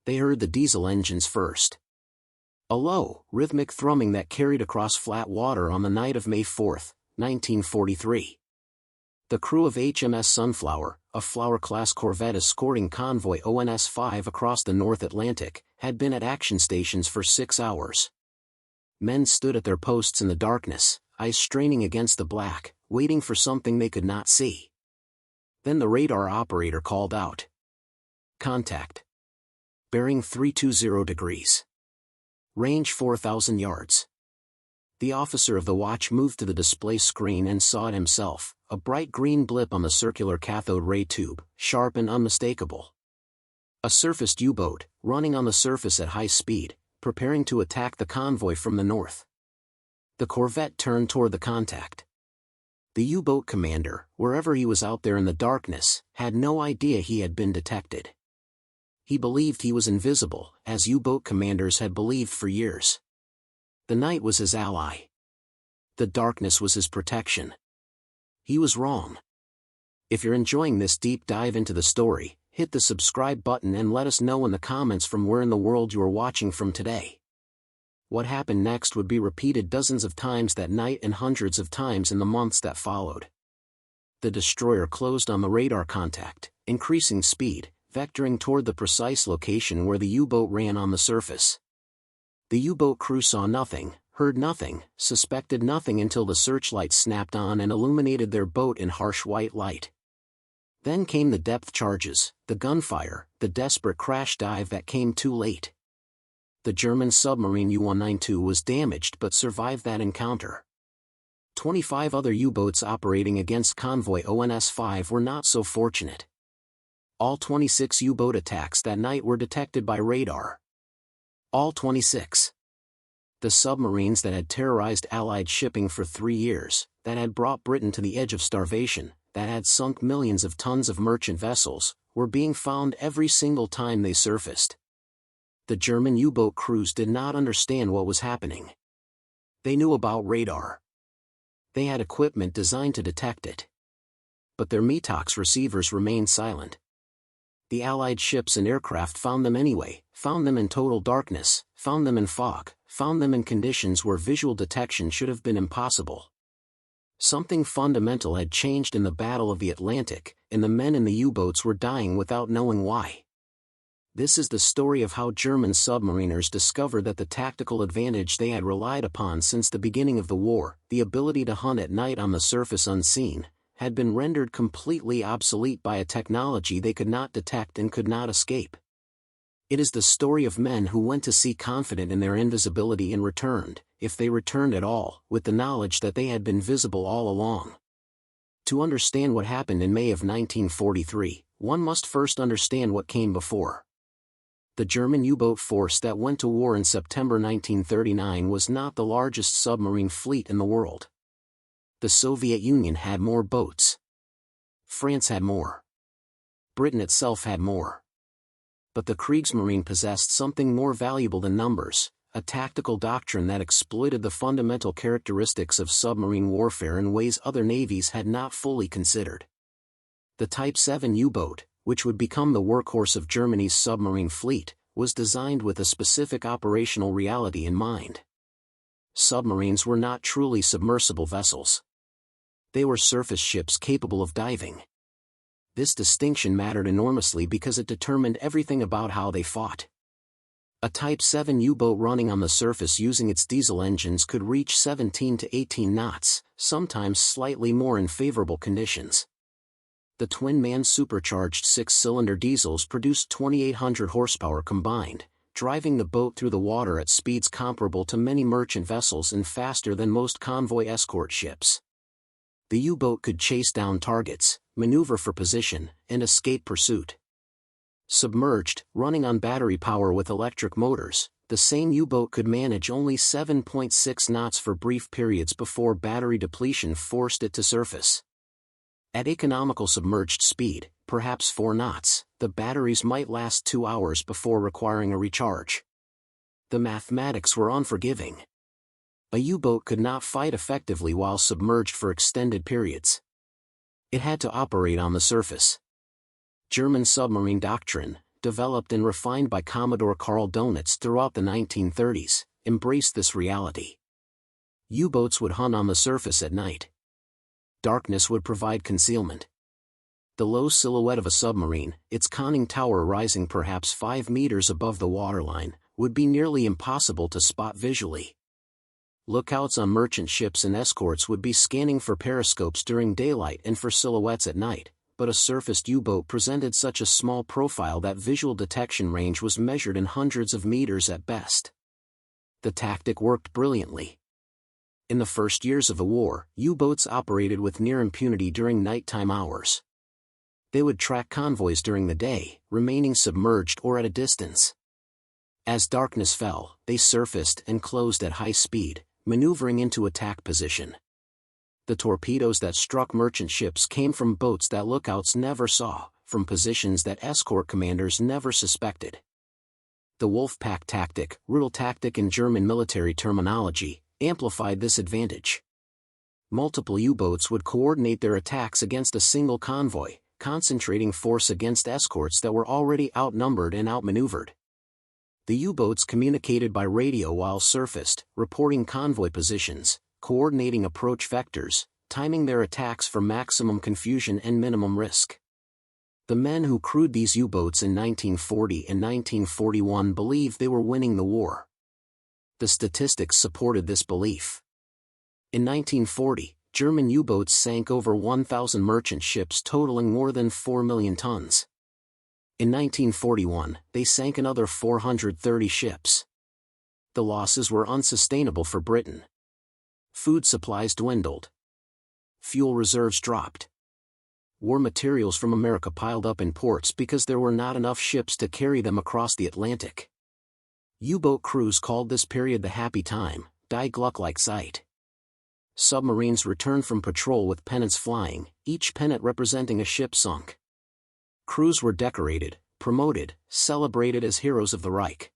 They heard the diesel engines first. A low, rhythmic thrumming that carried across flat water on the night of May 4, 1943. The crew of HMS Sunflower, a Flower-class corvette escorting Convoy ONS-5 across the North Atlantic, had been at action stations for 6 hours. Men stood at their posts in the darkness, eyes straining against the black, waiting for something they could not see. Then the radar operator called out. Contact. Bearing 320 degrees. Range 4,000 yards. The officer of the watch moved to the display screen and saw it himself, a bright green blip on the circular cathode ray tube, sharp and unmistakable. A surfaced U-boat, running on the surface at high speed, preparing to attack the convoy from the north. The corvette turned toward the contact. The U-boat commander, wherever he was out there in the darkness, had no idea he had been detected. He believed he was invisible, as U-boat commanders had believed for years. The night was his ally. The darkness was his protection. He was wrong. If you're enjoying this deep dive into the story, hit the subscribe button and let us know in the comments from where in the world you are watching from today. What happened next would be repeated dozens of times that night and hundreds of times in the months that followed. The destroyer closed on the radar contact, increasing speed, vectoring toward the precise location where the U-boat ran on the surface. The U-boat crew saw nothing, heard nothing, suspected nothing until the searchlight snapped on and illuminated their boat in harsh white light. Then came the depth charges, the gunfire, the desperate crash dive that came too late. The German submarine U-192 was damaged but survived that encounter. 25 other U-boats operating against Convoy ONS-5 were not so fortunate. All 26 U-boat attacks that night were detected by radar. All 26. The submarines that had terrorized Allied shipping for 3 years, that had brought Britain to the edge of starvation, that had sunk millions of tons of merchant vessels, were being found every single time they surfaced. The German U-boat crews did not understand what was happening. They knew about radar. They had equipment designed to detect it. But their Metox receivers remained silent. The Allied ships and aircraft found them anyway, found them in total darkness, found them in fog, found them in conditions where visual detection should have been impossible. Something fundamental had changed in the Battle of the Atlantic, and the men in the U-boats were dying without knowing why. This is the story of how German submariners discovered that the tactical advantage they had relied upon since the beginning of the war, the ability to hunt at night on the surface unseen, had been rendered completely obsolete by a technology they could not detect and could not escape. It is the story of men who went to sea confident in their invisibility and returned, if they returned at all, with the knowledge that they had been visible all along. To understand what happened in May of 1943, one must first understand what came before. The German U-boat force that went to war in September 1939 was not the largest submarine fleet in the world. The Soviet Union had more boats. France had more. Britain itself had more. But the Kriegsmarine possessed something more valuable than numbers, a tactical doctrine that exploited the fundamental characteristics of submarine warfare in ways other navies had not fully considered. The Type 7 U-boat, which would become the workhorse of Germany's submarine fleet, was designed with a specific operational reality in mind. Submarines were not truly submersible vessels. They were surface ships capable of diving. This distinction mattered enormously because it determined everything about how they fought. A Type 7 U-boat running on the surface using its diesel engines could reach 17 to 18 knots, sometimes slightly more in favorable conditions. The twin-man supercharged 6-cylinder diesels produced 2,800 horsepower combined, driving the boat through the water at speeds comparable to many merchant vessels and faster than most convoy escort ships. The U-boat could chase down targets, maneuver for position, and escape pursuit. Submerged, running on battery power with electric motors, the same U-boat could manage only 7.6 knots for brief periods before battery depletion forced it to surface. At economical submerged speed, perhaps 4 knots, the batteries might last 2 hours before requiring a recharge. The mathematics were unforgiving. A U-boat could not fight effectively while submerged for extended periods. It had to operate on the surface. German submarine doctrine, developed and refined by Commodore Carl Donitz throughout the 1930s, embraced this reality. U-boats would hunt on the surface at night. Darkness would provide concealment. The low silhouette of a submarine, its conning tower rising perhaps 5 meters above the waterline, would be nearly impossible to spot visually. Lookouts on merchant ships and escorts would be scanning for periscopes during daylight and for silhouettes at night, but a surfaced U-boat presented such a small profile that visual detection range was measured in hundreds of meters at best. The tactic worked brilliantly. In the first years of the war, U-boats operated with near impunity during nighttime hours. They would track convoys during the day, remaining submerged or at a distance. As darkness fell, they surfaced and closed at high speed, maneuvering into attack position. The torpedoes that struck merchant ships came from boats that lookouts never saw, from positions that escort commanders never suspected. The Wolfpack tactic, Rudeltaktik in German military terminology, amplified this advantage. Multiple U-boats would coordinate their attacks against a single convoy, concentrating force against escorts that were already outnumbered and outmaneuvered. The U-boats communicated by radio while surfaced, reporting convoy positions, coordinating approach vectors, timing their attacks for maximum confusion and minimum risk. The men who crewed these U-boats in 1940 and 1941 believed they were winning the war. The statistics supported this belief. In 1940, German U-boats sank over 1,000 merchant ships totaling more than 4 million tons. In 1941, they sank another 430 ships. The losses were unsustainable for Britain. Food supplies dwindled. Fuel reserves dropped. War materials from America piled up in ports because there were not enough ships to carry them across the Atlantic. U-boat crews called this period the happy time, Die Glückliche Zeit. Submarines returned from patrol with pennants flying, each pennant representing a ship sunk. Crews were decorated, promoted, celebrated as heroes of the Reich.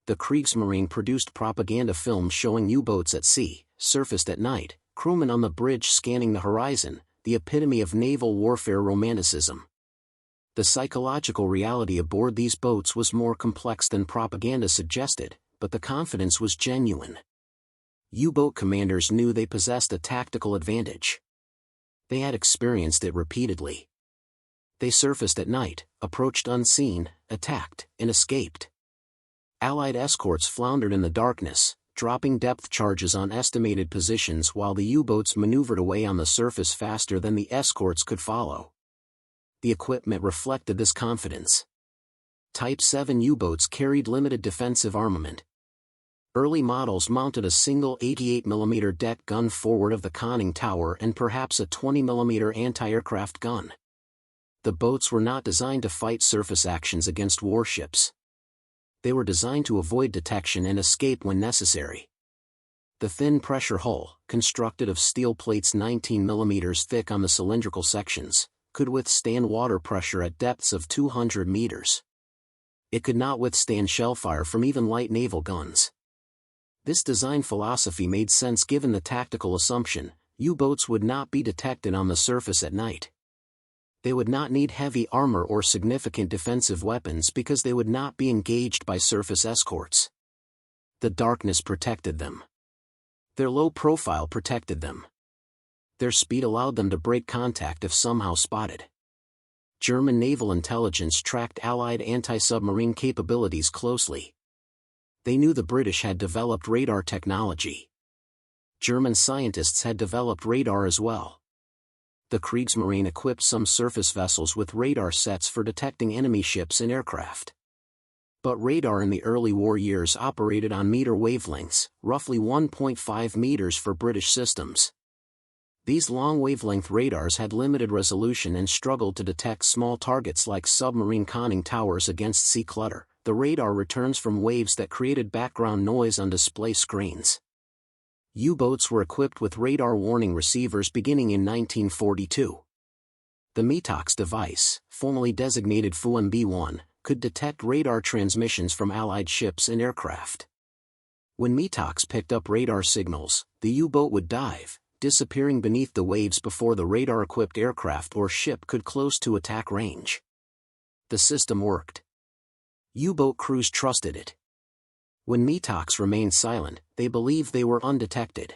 The Kriegsmarine produced propaganda films showing U-boats at sea, surfaced at night, crewmen on the bridge scanning the horizon, the epitome of naval warfare romanticism. The psychological reality aboard these boats was more complex than propaganda suggested, but the confidence was genuine. U-boat commanders knew they possessed a tactical advantage. They had experienced it repeatedly. They surfaced at night, approached unseen, attacked, and escaped. Allied escorts floundered in the darkness, dropping depth charges on estimated positions while the U-boats maneuvered away on the surface faster than the escorts could follow. The equipment reflected this confidence. Type 7 U-boats carried limited defensive armament. Early models mounted a single 88mm deck gun forward of the conning tower and perhaps a 20mm anti-aircraft gun. The boats were not designed to fight surface actions against warships. They were designed to avoid detection and escape when necessary. The thin pressure hull, constructed of steel plates 19mm thick on the cylindrical sections, could withstand water pressure at depths of 200 meters. It could not withstand shellfire from even light naval guns. This design philosophy made sense given the tactical assumption, U-boats would not be detected on the surface at night. They would not need heavy armor or significant defensive weapons because they would not be engaged by surface escorts. The darkness protected them. Their low profile protected them. Their speed allowed them to break contact if somehow spotted. German naval intelligence tracked Allied anti-submarine capabilities closely. They knew the British had developed radar technology. German scientists had developed radar as well. The Kriegsmarine equipped some surface vessels with radar sets for detecting enemy ships and aircraft. But radar in the early war years operated on meter wavelengths, roughly 1.5 meters for British systems. These long wavelength radars had limited resolution and struggled to detect small targets like submarine conning towers against sea clutter. The radar returns from waves that created background noise on display screens. U-boats were equipped with radar warning receivers beginning in 1942. The Metox device, formally designated FUMB-1, could detect radar transmissions from Allied ships and aircraft. When Metox picked up radar signals, the U-boat would dive, disappearing beneath the waves before the radar-equipped aircraft or ship could close to attack range. The system worked. U-boat crews trusted it. When Metox remained silent, they believed they were undetected.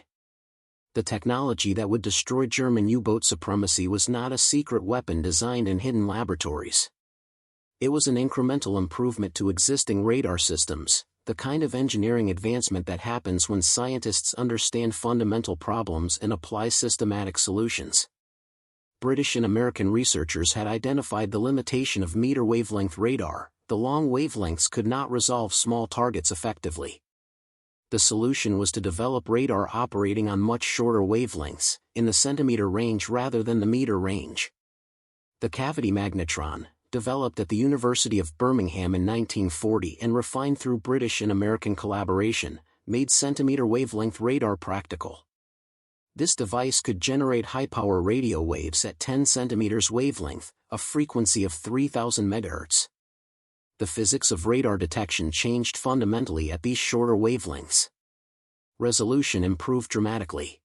The technology that would destroy German U-boat supremacy was not a secret weapon designed in hidden laboratories. It was an incremental improvement to existing radar systems, the kind of engineering advancement that happens when scientists understand fundamental problems and apply systematic solutions. British and American researchers had identified the limitation of meter wavelength radar. The long wavelengths could not resolve small targets effectively. The solution was to develop radar operating on much shorter wavelengths, in the centimeter range rather than the meter range. The cavity magnetron, developed at the University of Birmingham in 1940 and refined through British and American collaboration, made centimeter wavelength radar practical. This device could generate high-power radio waves at 10 centimeters wavelength, a frequency of 3000 MHz. The physics of radar detection changed fundamentally at these shorter wavelengths. Resolution improved dramatically.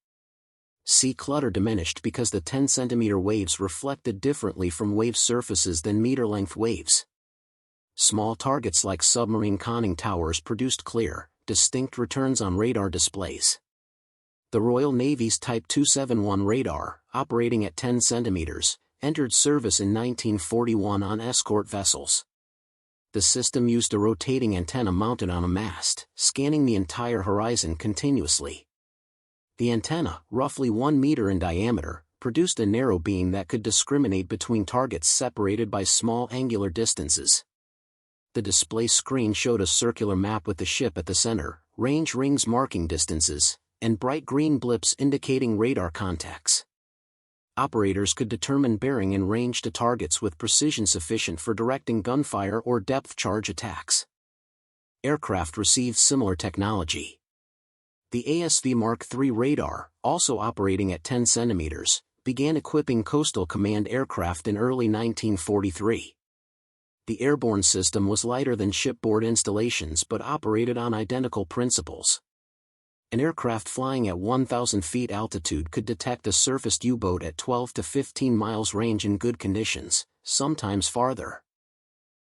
Sea clutter diminished because the 10 centimeter waves reflected differently from wave surfaces than meter-length waves. Small targets like submarine conning towers produced clear, distinct returns on radar displays. The Royal Navy's Type 271 radar, operating at 10 centimeters, entered service in 1941 on escort vessels. The system used a rotating antenna mounted on a mast, scanning the entire horizon continuously. The antenna, roughly 1 meter in diameter, produced a narrow beam that could discriminate between targets separated by small angular distances. The display screen showed a circular map with the ship at the center, range rings marking distances, and bright green blips indicating radar contacts. Operators could determine bearing and range to targets with precision sufficient for directing gunfire or depth charge attacks. Aircraft received similar technology. The ASV Mark III radar, also operating at 10 centimeters, began equipping Coastal Command aircraft in early 1943. The airborne system was lighter than shipboard installations but operated on identical principles. An aircraft flying at 1,000 feet altitude could detect a surfaced U-boat at 12 to 15 miles range in good conditions, sometimes farther.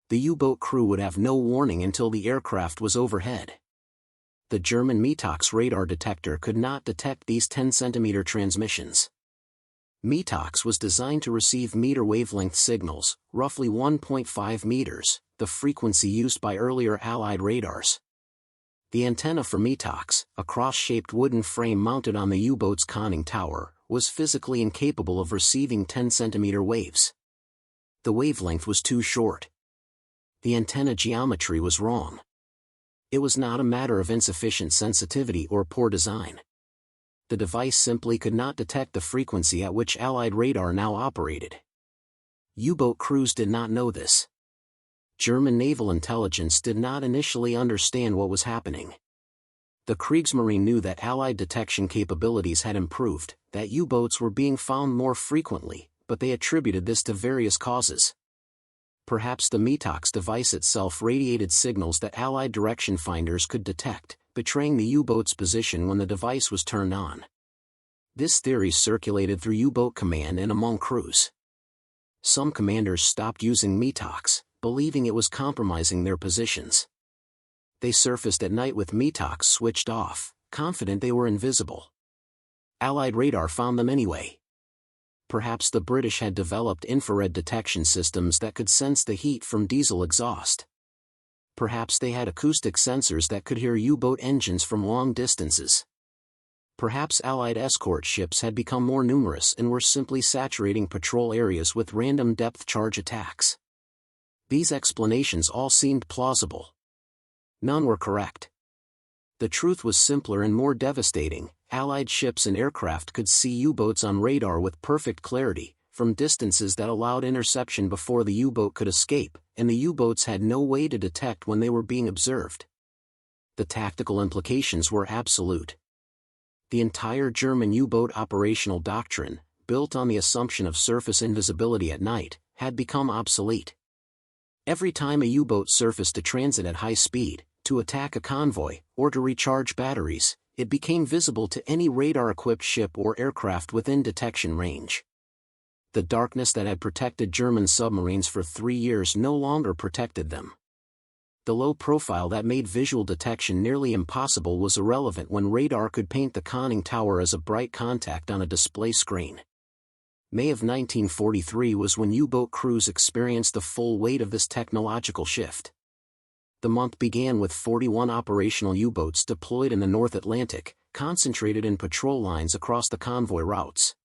The U-boat crew would have no warning until the aircraft was overhead. The German Metox radar detector could not detect these 10-centimeter transmissions. Metox was designed to receive meter wavelength signals, roughly 1.5 meters, the frequency used by earlier Allied radars. The antenna for Metox, a cross-shaped wooden frame mounted on the U-boat's conning tower, was physically incapable of receiving 10-centimeter waves. The wavelength was too short. The antenna geometry was wrong. It was not a matter of insufficient sensitivity or poor design. The device simply could not detect the frequency at which Allied radar now operated. U-boat crews did not know this. German naval intelligence did not initially understand what was happening. The Kriegsmarine knew that Allied detection capabilities had improved, that U-boats were being found more frequently, but they attributed this to various causes. Perhaps the Metox device itself radiated signals that Allied direction finders could detect, betraying the U-boat's position when the device was turned on. This theory circulated through U-boat command and among crews. Some commanders stopped using Metox, believing it was compromising their positions. They surfaced at night with Metox switched off, confident they were invisible. Allied radar found them anyway. Perhaps the British had developed infrared detection systems that could sense the heat from diesel exhaust. Perhaps they had acoustic sensors that could hear U-boat engines from long distances. Perhaps Allied escort ships had become more numerous and were simply saturating patrol areas with random depth charge attacks. These explanations all seemed plausible. None were correct. The truth was simpler and more devastating. Allied ships and aircraft could see U-boats on radar with perfect clarity, from distances that allowed interception before the U-boat could escape, and the U-boats had no way to detect when they were being observed. The tactical implications were absolute. The entire German U-boat operational doctrine, built on the assumption of surface invisibility at night, had become obsolete. Every time a U-boat surfaced to transit at high speed, to attack a convoy, or to recharge batteries, it became visible to any radar-equipped ship or aircraft within detection range. The darkness that had protected German submarines for 3 years no longer protected them. The low profile that made visual detection nearly impossible was irrelevant when radar could paint the conning tower as a bright contact on a display screen. May of 1943 was when U-boat crews experienced the full weight of this technological shift. The month began with 41 operational U-boats deployed in the North Atlantic, concentrated in patrol lines across the convoy routes.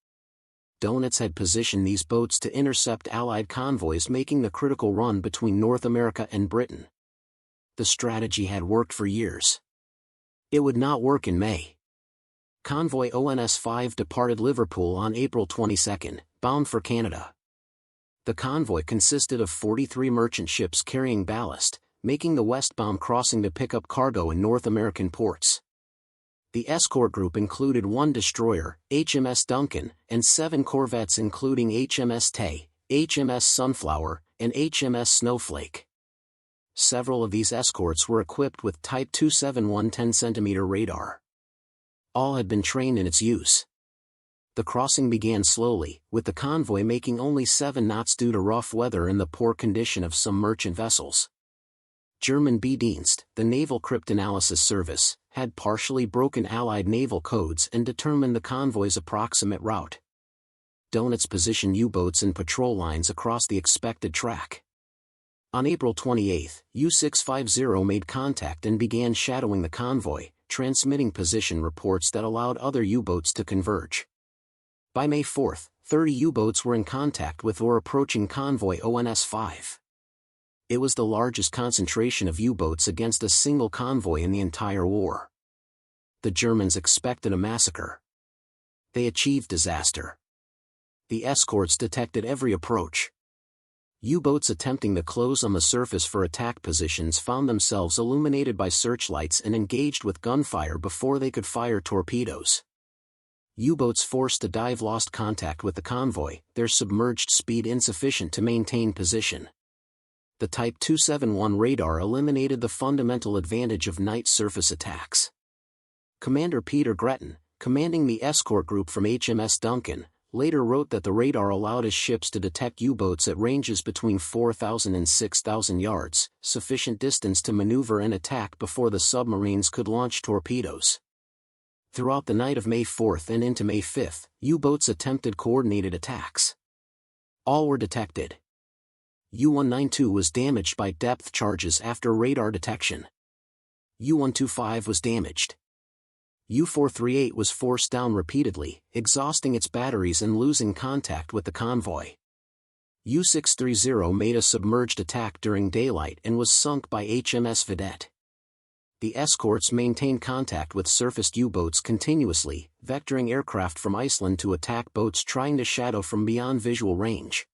WWII had positioned these boats to intercept Allied convoys making the critical run between North America and Britain. The strategy had worked for years. It would not work in May. Convoy ONS-5 departed Liverpool on April 22, bound for Canada. The convoy consisted of 43 merchant ships carrying ballast, making the westbound crossing to pick up cargo in North American ports. The escort group included 1 destroyer, HMS Duncan, and 7 corvettes including HMS Tay, HMS Sunflower, and HMS Snowflake. Several of these escorts were equipped with Type 271 10-centimeter radar. All had been trained in its use. The crossing began slowly, with the convoy making only 7 knots due to rough weather and the poor condition of some merchant vessels. German B-Dienst, the Naval Cryptanalysis Service, had partially broken Allied naval codes and determined the convoy's approximate route. WWII positioned U-boats in patrol lines across the expected track. On April 28, U-650 made contact and began shadowing the convoy, transmitting position reports that allowed other U-boats to converge. By May 4, 30 U-boats were in contact with or approaching Convoy ONS-5. It was the largest concentration of U-boats against a single convoy in the entire war. The Germans expected a massacre. They achieved disaster. The escorts detected every approach. U-boats attempting to close on the surface for attack positions found themselves illuminated by searchlights and engaged with gunfire before they could fire torpedoes. U-boats forced to dive lost contact with the convoy, their submerged speed insufficient to maintain position. The Type 271 radar eliminated the fundamental advantage of night surface attacks. Commander Peter Gretton, commanding the escort group from HMS Duncan, later wrote that the radar allowed his ships to detect U-boats at ranges between 4,000 and 6,000 yards, sufficient distance to maneuver and attack before the submarines could launch torpedoes. Throughout the night of May 4 and into May 5, U-boats attempted coordinated attacks. All were detected. U-192 was damaged by depth charges after radar detection. U-125 was damaged. U-438 was forced down repeatedly, exhausting its batteries and losing contact with the convoy. U-630 made a submerged attack during daylight and was sunk by HMS Vedette. The escorts maintained contact with surfaced U-boats continuously, vectoring aircraft from Iceland to attack boats trying to shadow from beyond visual range.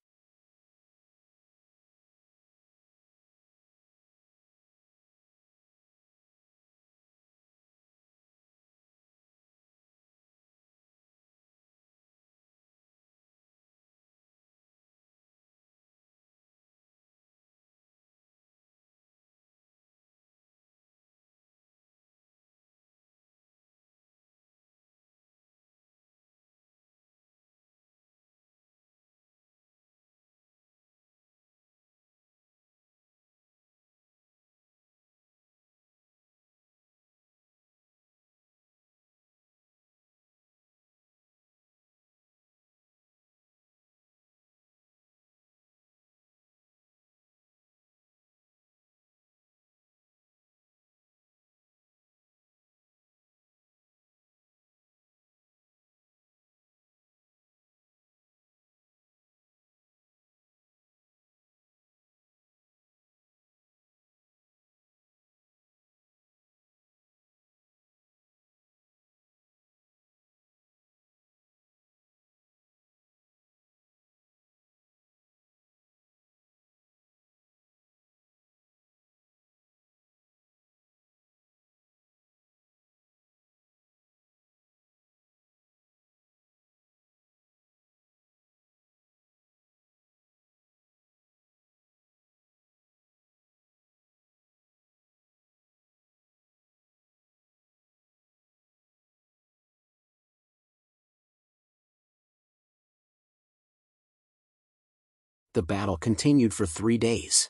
The battle continued for 3 days.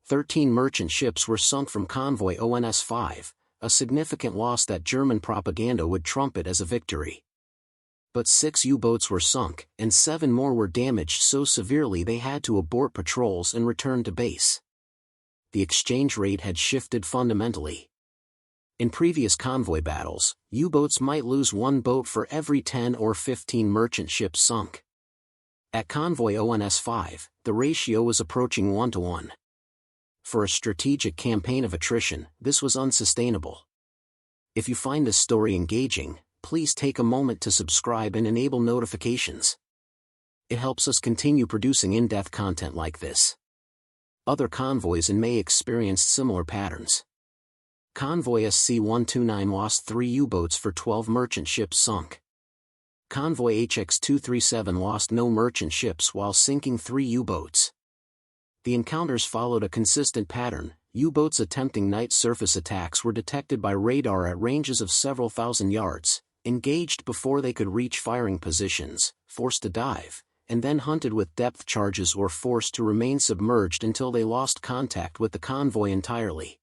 13 merchant ships were sunk from Convoy ONS-5, a significant loss that German propaganda would trumpet as a victory. But 6 U-boats were sunk, and 7 more were damaged so severely they had to abort patrols and return to base. The exchange rate had shifted fundamentally. In previous convoy battles, U-boats might lose 1 boat for every 10 or 15 merchant ships sunk. At Convoy ONS-5, the ratio was approaching 1-to-1. For a strategic campaign of attrition, this was unsustainable. If you find this story engaging, please take a moment to subscribe and enable notifications. It helps us continue producing in-depth content like this. Other convoys in May experienced similar patterns. Convoy SC-129 lost 3 U-boats for 12 merchant ships sunk. Convoy HX-237 lost no merchant ships while sinking 3 U-boats. The encounters followed a consistent pattern. U-boats attempting night surface attacks were detected by radar at ranges of several thousand yards, engaged before they could reach firing positions, forced to dive, and then hunted with depth charges or forced to remain submerged until they lost contact with the convoy entirely.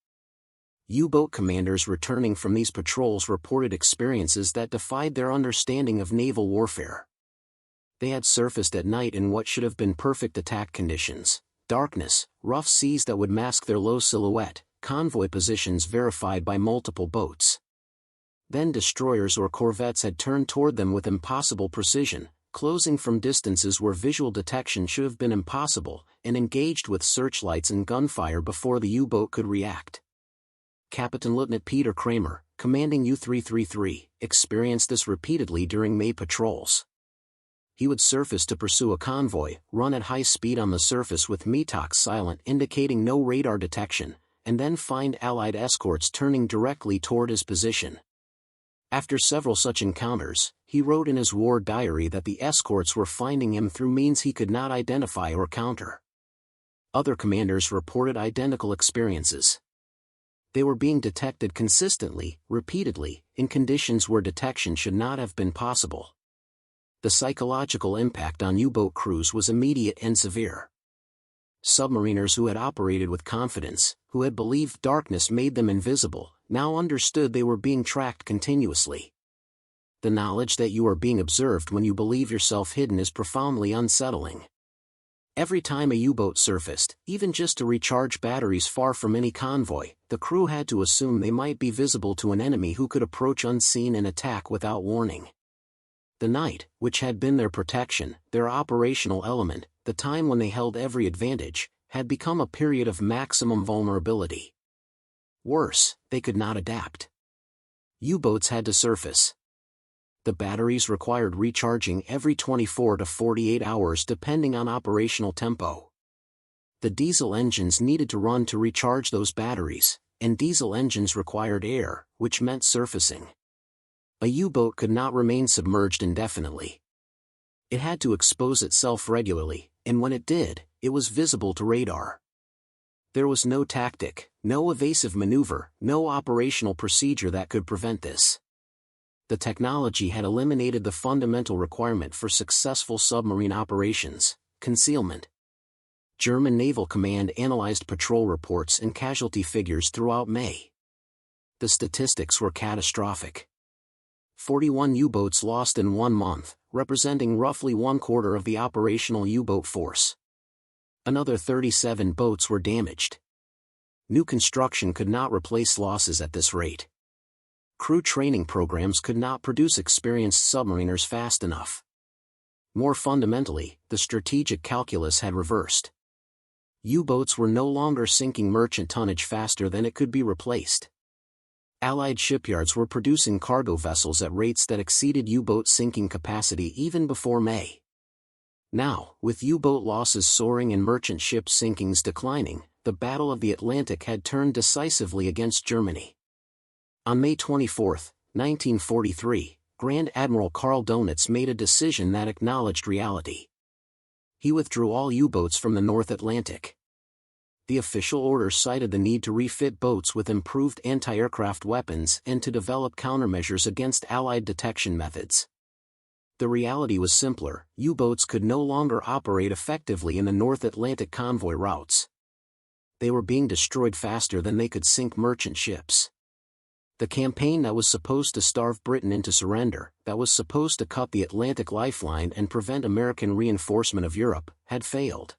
U-boat commanders returning from these patrols reported experiences that defied their understanding of naval warfare. They had surfaced at night in what should have been perfect attack conditions: darkness, rough seas that would mask their low silhouette, convoy positions verified by multiple boats. Then destroyers or corvettes had turned toward them with impossible precision, closing from distances where visual detection should have been impossible, and engaged with searchlights and gunfire before the U-boat could react. Captain Lieutenant Peter Kramer, commanding U-333, experienced this repeatedly during May patrols. He would surface to pursue a convoy, run at high speed on the surface with Metox silent indicating no radar detection, and then find Allied escorts turning directly toward his position. After several such encounters, he wrote in his war diary that the escorts were finding him through means he could not identify or counter. Other commanders reported identical experiences. They were being detected consistently, repeatedly, in conditions where detection should not have been possible. The psychological impact on U-boat crews was immediate and severe. Submariners who had operated with confidence, who had believed darkness made them invisible, now understood they were being tracked continuously. The knowledge that you are being observed when you believe yourself hidden is profoundly unsettling. Every time a U-boat surfaced, even just to recharge batteries far from any convoy, the crew had to assume they might be visible to an enemy who could approach unseen and attack without warning. The night, which had been their protection, their operational element, the time when they held every advantage, had become a period of maximum vulnerability. Worse, they could not adapt. U-boats had to surface. The batteries required recharging every 24 to 48 hours depending on operational tempo. The diesel engines needed to run to recharge those batteries, and diesel engines required air, which meant surfacing. A U-boat could not remain submerged indefinitely. It had to expose itself regularly, and when it did, it was visible to radar. There was no tactic, no evasive maneuver, no operational procedure that could prevent this. The technology had eliminated the fundamental requirement for successful submarine operations: concealment. German Naval Command analyzed patrol reports and casualty figures throughout May. The statistics were catastrophic. 41 U-boats lost in 1 month, representing roughly 1/4 of the operational U-boat force. Another 37 boats were damaged. New construction could not replace losses at this rate. Crew training programs could not produce experienced submariners fast enough. More fundamentally, the strategic calculus had reversed. U-boats were no longer sinking merchant tonnage faster than it could be replaced. Allied shipyards were producing cargo vessels at rates that exceeded U-boat sinking capacity even before May. Now, with U-boat losses soaring and merchant ship sinkings declining, the Battle of the Atlantic had turned decisively against Germany. On May 24, 1943, Grand Admiral Karl Donitz made a decision that acknowledged reality. He withdrew all U-boats from the North Atlantic. The official order cited the need to refit boats with improved anti-aircraft weapons and to develop countermeasures against Allied detection methods. The reality was simpler: U-boats could no longer operate effectively in the North Atlantic convoy routes. They were being destroyed faster than they could sink merchant ships. The campaign that was supposed to starve Britain into surrender, that was supposed to cut the Atlantic lifeline and prevent American reinforcement of Europe, had failed.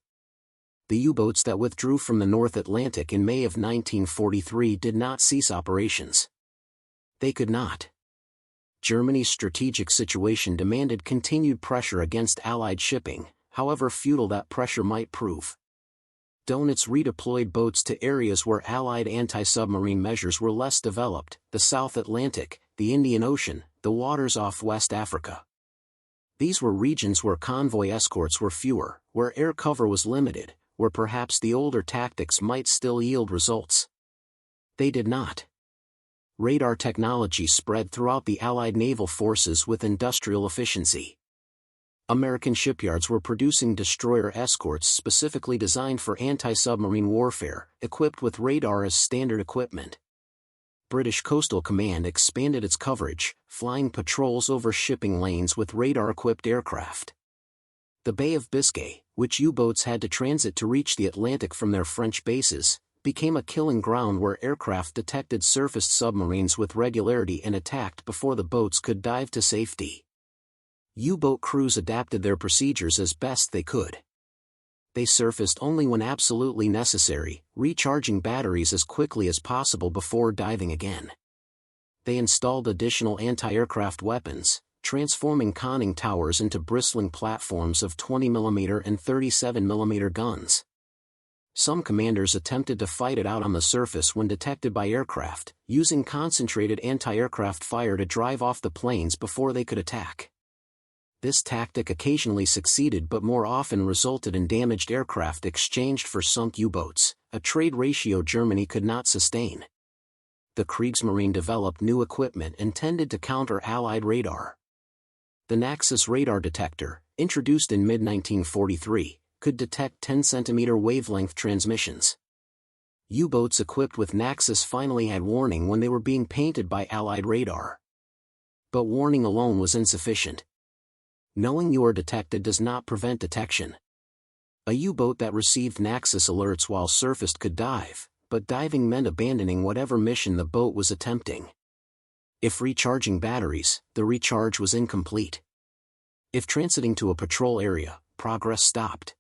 The U-boats that withdrew from the North Atlantic in May of 1943 did not cease operations. They could not. Germany's strategic situation demanded continued pressure against Allied shipping, however futile that pressure might prove. Donitz redeployed boats to areas where Allied anti-submarine measures were less developed, the South Atlantic, the Indian Ocean, the waters off West Africa. These were regions where convoy escorts were fewer, where air cover was limited, where perhaps the older tactics might still yield results. They did not. Radar technology spread throughout the Allied naval forces with industrial efficiency. American shipyards were producing destroyer escorts specifically designed for anti-submarine warfare, equipped with radar as standard equipment. British Coastal Command expanded its coverage, flying patrols over shipping lanes with radar-equipped aircraft. The Bay of Biscay, which U-boats had to transit to reach the Atlantic from their French bases, became a killing ground where aircraft detected surfaced submarines with regularity and attacked before the boats could dive to safety. U-boat crews adapted their procedures as best they could. They surfaced only when absolutely necessary, recharging batteries as quickly as possible before diving again. They installed additional anti-aircraft weapons, transforming conning towers into bristling platforms of 20mm and 37mm guns. Some commanders attempted to fight it out on the surface when detected by aircraft, using concentrated anti-aircraft fire to drive off the planes before they could attack. This tactic occasionally succeeded but more often resulted in damaged aircraft exchanged for sunk U-boats, a trade ratio Germany could not sustain. The Kriegsmarine developed new equipment intended to counter Allied radar. The Naxos radar detector, introduced in mid-1943, could detect 10-centimeter wavelength transmissions. U-boats equipped with Naxos finally had warning when they were being painted by Allied radar. But warning alone was insufficient. Knowing you are detected does not prevent detection. A U-boat that received Naxos alerts while surfaced could dive, but diving meant abandoning whatever mission the boat was attempting. If recharging batteries, the recharge was incomplete. If transiting to a patrol area, progress stopped.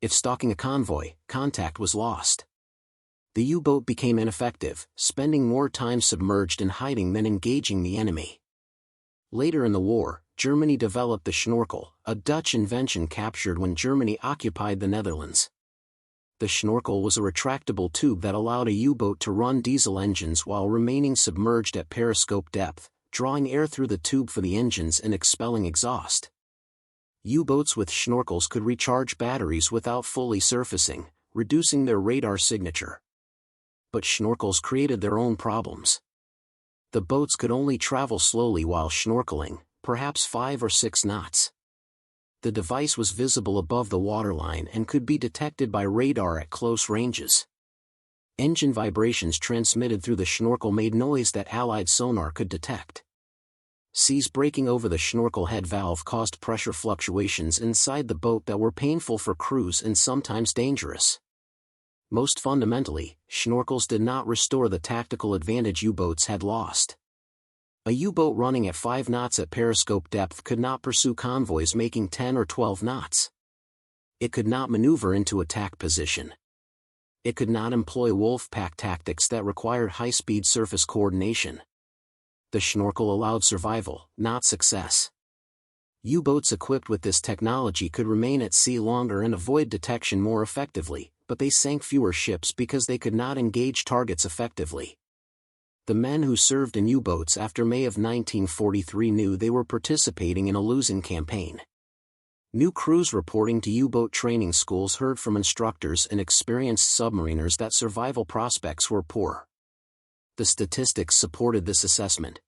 If stalking a convoy, contact was lost. The U-boat became ineffective, spending more time submerged in hiding than engaging the enemy. Later in the war, Germany developed the Schnorkel, a Dutch invention captured when Germany occupied the Netherlands. The Schnorkel was a retractable tube that allowed a U-boat to run diesel engines while remaining submerged at periscope depth, drawing air through the tube for the engines and expelling exhaust. U-boats with Schnorkels could recharge batteries without fully surfacing, reducing their radar signature. But Schnorkels created their own problems. The boats could only travel slowly while schnorkeling, perhaps 5 or 6 knots. The device was visible above the waterline and could be detected by radar at close ranges. Engine vibrations transmitted through the Schnorkel made noise that Allied sonar could detect. Seas breaking over the Schnorkel head valve caused pressure fluctuations inside the boat that were painful for crews and sometimes dangerous. Most fundamentally, Schnorkels did not restore the tactical advantage U-boats had lost. A U-boat running at 5 knots at periscope depth could not pursue convoys making 10 or 12 knots. It could not maneuver into attack position. It could not employ wolf pack tactics that required high-speed surface coordination. The Schnorkel allowed survival, not success. U-boats equipped with this technology could remain at sea longer and avoid detection more effectively, but they sank fewer ships because they could not engage targets effectively. The men who served in U-boats after May of 1943 knew they were participating in a losing campaign. New crews reporting to U-boat training schools heard from instructors and experienced submariners that survival prospects were poor. The statistics supported this assessment.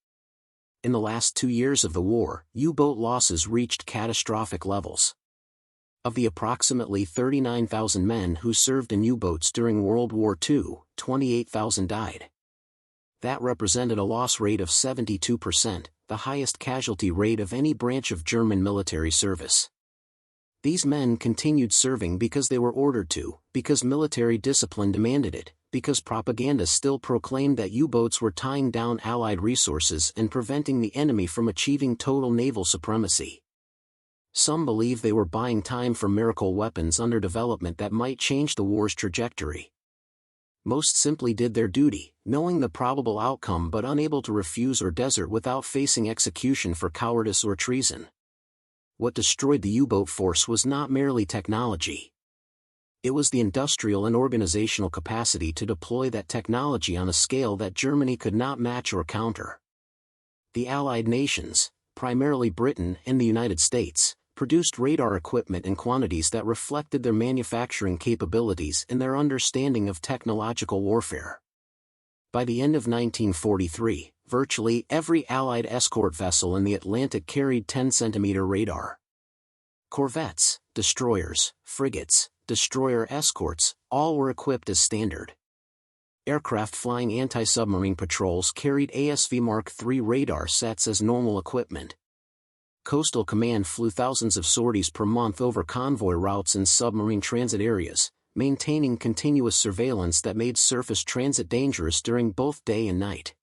In the last 2 years of the war, U-boat losses reached catastrophic levels. Of the approximately 39,000 men who served in U-boats during World War II, 28,000 died. That represented a loss rate of 72%, the highest casualty rate of any branch of German military service. These men continued serving because they were ordered to, because military discipline demanded it, because propaganda still proclaimed that U-boats were tying down Allied resources and preventing the enemy from achieving total naval supremacy. Some believe they were buying time for miracle weapons under development that might change the war's trajectory. Most simply did their duty, knowing the probable outcome but unable to refuse or desert without facing execution for cowardice or treason. What destroyed the U-boat force was not merely technology. It was the industrial and organizational capacity to deploy that technology on a scale that Germany could not match or counter. The Allied nations, primarily Britain and the United States, produced radar equipment in quantities that reflected their manufacturing capabilities and their understanding of technological warfare. By the end of 1943, virtually every Allied escort vessel in the Atlantic carried 10-centimeter radar. Corvettes, destroyers, frigates, destroyer escorts, all were equipped as standard. Aircraft flying anti-submarine patrols carried ASV Mark III radar sets as normal equipment. Coastal Command flew thousands of sorties per month over convoy routes and submarine transit areas, maintaining continuous surveillance that made surface transit dangerous during both day and night.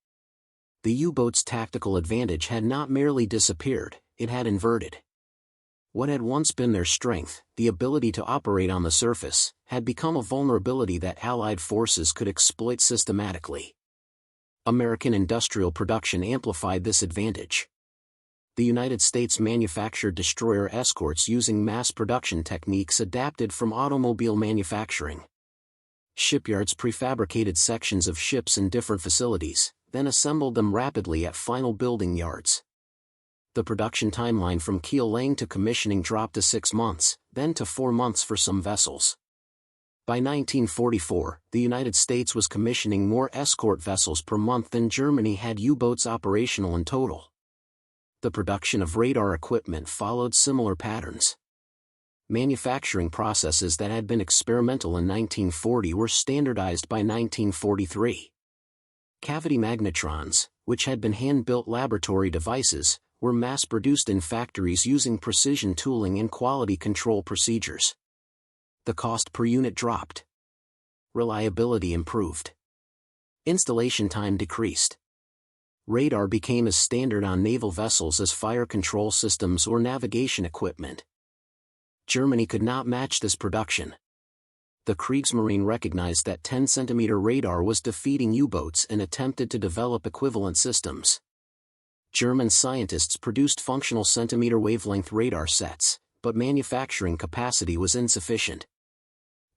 The U-boat's tactical advantage had not merely disappeared, it had inverted. What had once been their strength, the ability to operate on the surface, had become a vulnerability that Allied forces could exploit systematically. American industrial production amplified this advantage. The United States manufactured destroyer escorts using mass production techniques adapted from automobile manufacturing. Shipyards prefabricated sections of ships in different facilities, then assembled them rapidly at final building yards. The production timeline from keel laying to commissioning dropped to 6 months, then to 4 months for some vessels. By 1944, the United States was commissioning more escort vessels per month than Germany had U-boats operational in total. The production of radar equipment followed similar patterns. Manufacturing processes that had been experimental in 1940 were standardized by 1943. Cavity magnetrons, which had been hand-built laboratory devices, were mass-produced in factories using precision tooling and quality control procedures. The cost per unit dropped. Reliability improved. Installation time decreased. Radar became as standard on naval vessels as fire control systems or navigation equipment. Germany could not match this production. The Kriegsmarine recognized that 10-centimeter radar was defeating U-boats and attempted to develop equivalent systems. German scientists produced functional centimeter wavelength radar sets, but manufacturing capacity was insufficient.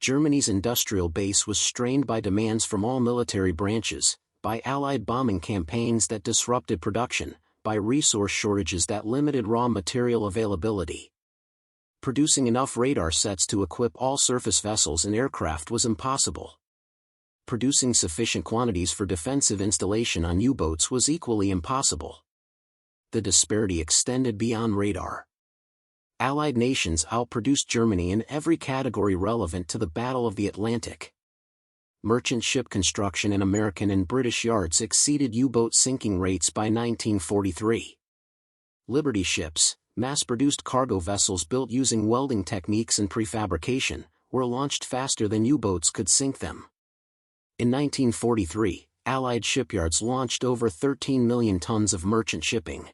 Germany's industrial base was strained by demands from all military branches, by Allied bombing campaigns that disrupted production, by resource shortages that limited raw material availability. Producing enough radar sets to equip all surface vessels and aircraft was impossible. Producing sufficient quantities for defensive installation on U-boats was equally impossible. The disparity extended beyond radar. Allied nations outproduced Germany in every category relevant to the Battle of the Atlantic. Merchant ship construction in American and British yards exceeded U-boat sinking rates by 1943. Liberty ships, mass-produced cargo vessels built using welding techniques and prefabrication, were launched faster than U-boats could sink them. In 1943, Allied shipyards launched over 13 million tons of merchant shipping.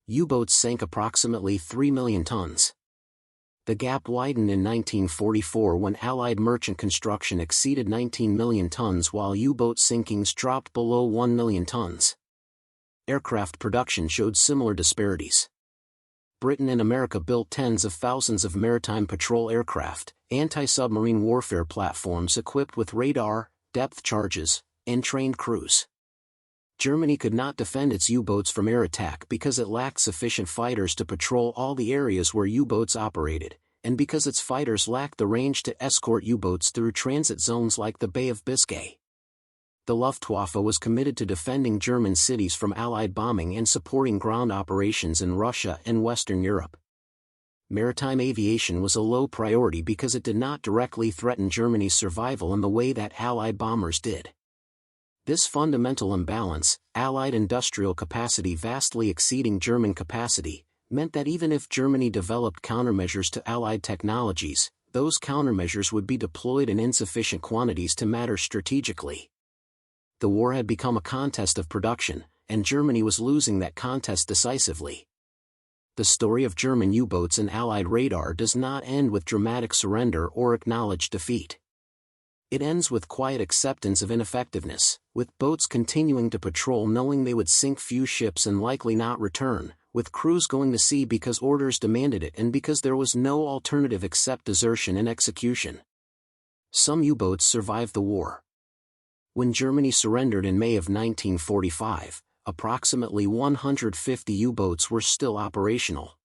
U-boats sank approximately 3 million tons. The gap widened in 1944 when Allied merchant construction exceeded 19 million tons while U-boat sinkings dropped below 1 million tons. Aircraft production showed similar disparities. Britain and America built tens of thousands of maritime patrol aircraft, anti-submarine warfare platforms equipped with radar, depth charges, and trained crews. Germany could not defend its U-boats from air attack because it lacked sufficient fighters to patrol all the areas where U-boats operated, and because its fighters lacked the range to escort U-boats through transit zones like the Bay of Biscay. The Luftwaffe was committed to defending German cities from Allied bombing and supporting ground operations in Russia and Western Europe. Maritime aviation was a low priority because it did not directly threaten Germany's survival in the way that Allied bombers did. This fundamental imbalance, Allied industrial capacity vastly exceeding German capacity, meant that even if Germany developed countermeasures to Allied technologies, those countermeasures would be deployed in insufficient quantities to matter strategically. The war had become a contest of production, and Germany was losing that contest decisively. The story of German U-boats and Allied radar does not end with dramatic surrender or acknowledged defeat. It ends with quiet acceptance of ineffectiveness, with boats continuing to patrol knowing they would sink few ships and likely not return, with crews going to sea because orders demanded it and because there was no alternative except desertion and execution. Some U-boats survived the war. When Germany surrendered in May of 1945, approximately 150 U-boats were still operational.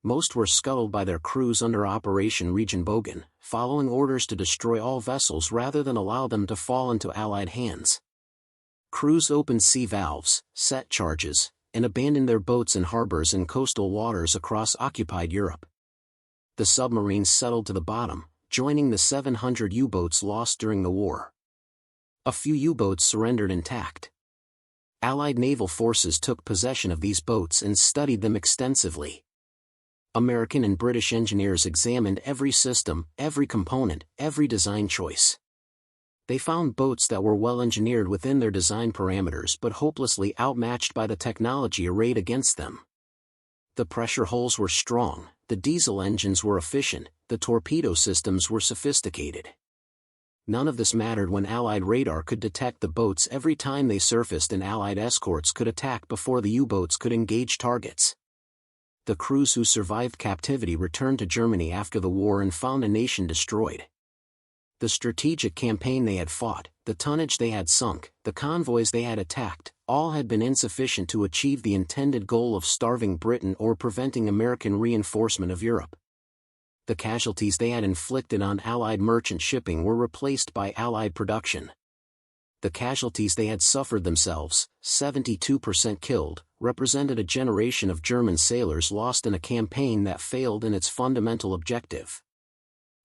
Most were scuttled by their crews under Operation Regenbogen, following orders to destroy all vessels rather than allow them to fall into Allied hands. Crews opened sea valves, set charges, and abandoned their boats in harbors and coastal waters across occupied Europe. The submarines settled to the bottom, joining the 700 U-boats lost during the war. A few U-boats surrendered intact. Allied naval forces took possession of these boats and studied them extensively. American and British engineers examined every system, every component, every design choice. They found boats that were well engineered within their design parameters but hopelessly outmatched by the technology arrayed against them. The pressure hulls were strong, the diesel engines were efficient, the torpedo systems were sophisticated. None of this mattered when Allied radar could detect the boats every time they surfaced and Allied escorts could attack before the U-boats could engage targets. The crews who survived captivity returned to Germany after the war and found a nation destroyed. The strategic campaign they had fought, the tonnage they had sunk, the convoys they had attacked, all had been insufficient to achieve the intended goal of starving Britain or preventing American reinforcement of Europe. The casualties they had inflicted on Allied merchant shipping were replaced by Allied production. The casualties they had suffered themselves, 72% killed, represented a generation of German sailors lost in a campaign that failed in its fundamental objective.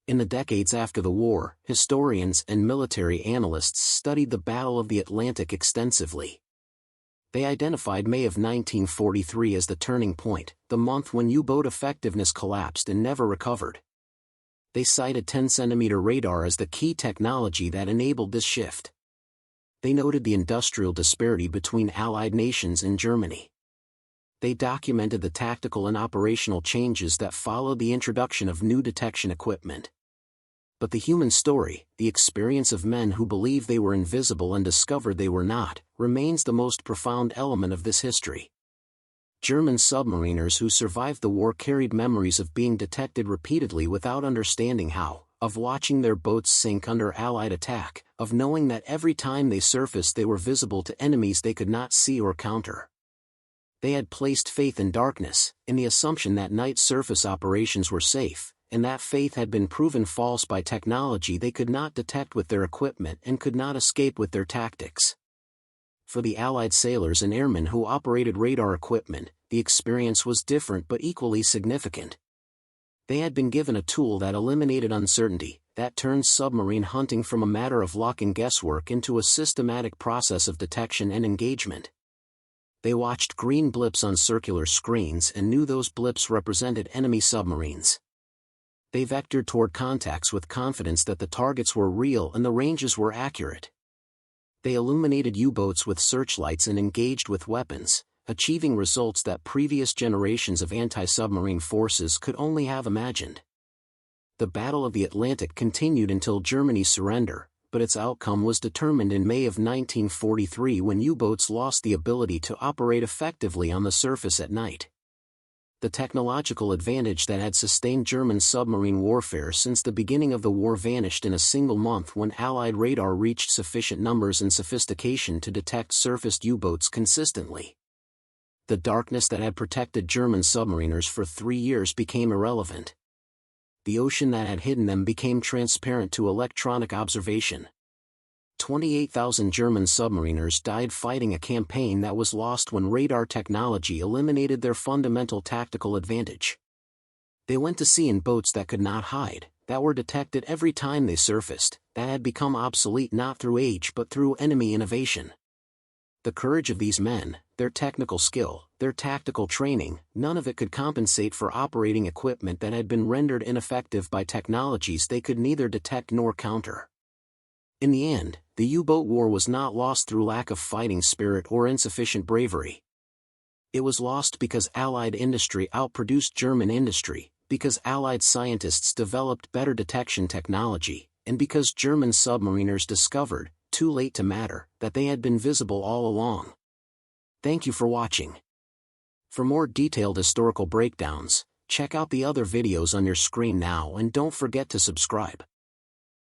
In the decades after the war, historians and military analysts studied the Battle of the Atlantic extensively. They identified May of 1943 as the turning point, the month when U-boat effectiveness collapsed and never recovered. They cited 10-centimeter radar as the key technology that enabled this shift. They noted the industrial disparity between Allied nations and Germany. They documented the tactical and operational changes that followed the introduction of new detection equipment. But the human story, the experience of men who believed they were invisible and discovered they were not, remains the most profound element of this history. German submariners who survived the war carried memories of being detected repeatedly without understanding how, of watching their boats sink under Allied attack, of knowing that every time they surfaced they were visible to enemies they could not see or counter. They had placed faith in darkness, in the assumption that night surface operations were safe, and that faith had been proven false by technology they could not detect with their equipment and could not escape with their tactics. For the Allied sailors and airmen who operated radar equipment, the experience was different but equally significant. They had been given a tool that eliminated uncertainty, that turned submarine hunting from a matter of luck and guesswork into a systematic process of detection and engagement. They watched green blips on circular screens and knew those blips represented enemy submarines. They vectored toward contacts with confidence that the targets were real and the ranges were accurate. They illuminated U-boats with searchlights and engaged with weapons, achieving results that previous generations of anti-submarine forces could only have imagined. The Battle of the Atlantic continued until Germany's surrender, but its outcome was determined in May of 1943 when U-boats lost the ability to operate effectively on the surface at night. The technological advantage that had sustained German submarine warfare since the beginning of the war vanished in a single month when Allied radar reached sufficient numbers and sophistication to detect surfaced U-boats consistently. The darkness that had protected German submariners for 3 years became irrelevant. The ocean that had hidden them became transparent to electronic observation. 28,000 German submariners died fighting a campaign that was lost when radar technology eliminated their fundamental tactical advantage. They went to sea in boats that could not hide, that were detected every time they surfaced, that had become obsolete not through age but through enemy innovation. The courage of these men, their technical skill, their tactical training, none of it could compensate for operating equipment that had been rendered ineffective by technologies they could neither detect nor counter. In the end, the U-boat war was not lost through lack of fighting spirit or insufficient bravery. It was lost because Allied industry outproduced German industry, because Allied scientists developed better detection technology, and because German submariners discovered, too late to matter, that they had been visible all along. Thank you for watching. For more detailed historical breakdowns, check out the other videos on your screen now and don't forget to subscribe.